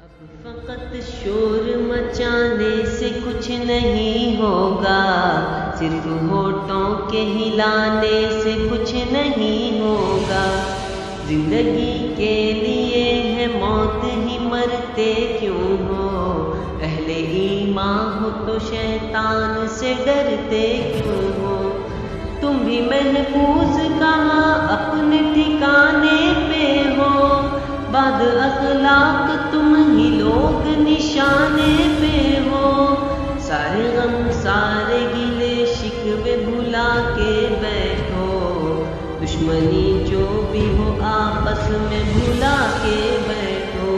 فقط شور مچانے سے کچھ نہیں ہوگا، صرف ہونٹوں کے ہلانے سے کچھ نہیں ہوگا۔ زندگی کے لیے ہے موت ہی مرتے کیوں ہو، اہل ایمان ہو تو شیطان سے ڈرتے کیوں ہو۔ تم بھی محفوظ کہاں اپنے ٹھکانے پہ ہو، بد اخلاق تم ہی لوگ نشانے پہ ہو۔ سارے غم سارے گلے شکوے بھلا کے بیٹھو، دشمنی جو بھی ہو آپس میں بھلا کے بیٹھو۔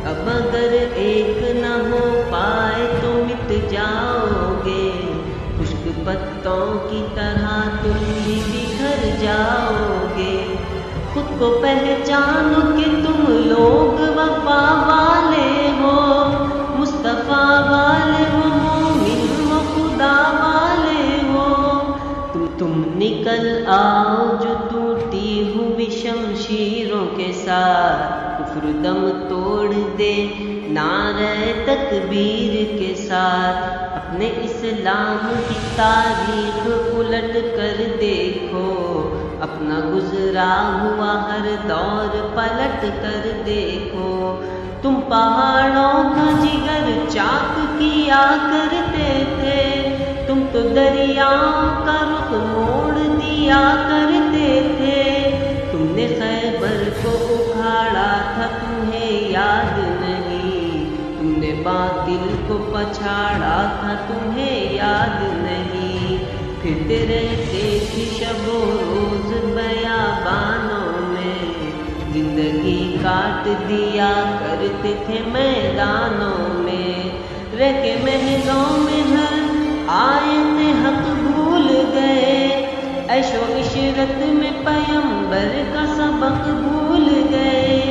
اب اگر ایک نہ ہو پائے تو مٹ جاؤ گے، خشک پتوں کی طرح تم بھی بکھر جاؤ گے۔ خود کو پہچانو کہ تم لوگ وفا والے ہو، مصطفیٰ والے ہو، مومن ہو، خدا والے ہو۔ تم نکل آؤ جو ٹوٹی ہوئی شمشیروں کے ساتھ، کفر دم توڑ دے نعرہ تکبیر کے ساتھ۔ اپنے اسلام کی تاریخ الٹ کر دیکھو، اپنا گزرا ہوا ہر دور پلٹ کر دیکھو۔ تم پہاڑوں کا جگر چاک کیا کرتے تھے، تم تو دریاؤں کا رخ موڑ دیا کرتے تھے۔ تم نے خیبر کو اکھاڑا تھا تمہیں یاد نہیں، تم نے باطل کو پچھاڑا تھا تمہیں یاد نہیں۔ پھرتے رہتے تھے شب و روز بیابانوں میں، زندگی کاٹ دیا کرتے تھے میدانوں میں۔ رہ کے محلوں میں ہر آیت حق بھول گئے، عیش و عشرت میں پیمبر کا سبق بھول گئے۔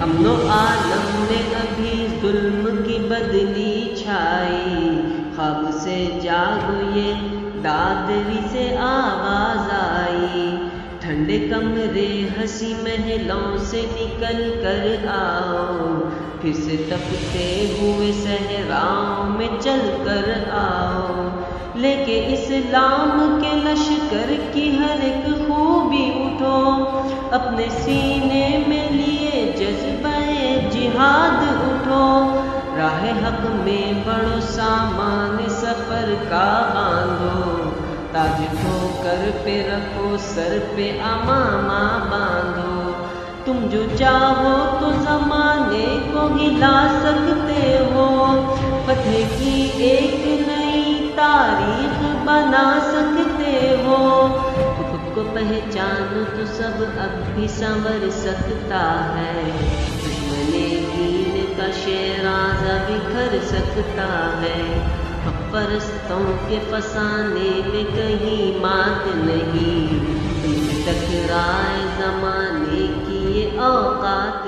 امن و عالم میں ابھی ظلم کی بدلی چھائی، خواب سے جاگو یہ دادری سے آواز آئی۔ ٹھنڈے کمرے ہنسی محلوں سے نکل کر آؤ، پھر سے تپتے ہوئے صحراؤں میں چل کر آؤ۔ لے کے اسلام کے لشکر کی ہر ایک خوبی اٹھو، اپنے سینے میں لیے جذبہ جہاد اٹھو۔ راہ حق میں بڑھو، سامان سفر کا باندھو، تاج ٹھوکر پہ رکھو، سر پہ امامہ باندھو۔ تم جو چاہو تو زمانے کو ہلا سکتے ہو، فتح کی ایک نئی تاریخ بنا سکتے ہو۔ خود کو پہچانو تو سب اب بھی سنور سکتا ہے، دشمن دین کا شیرازہ بکھر سکتا ہے۔ حق پرستوں کے فسانے میں کہیں مات نہیں، تم ٹکرائے زمانے کی یہ اوقات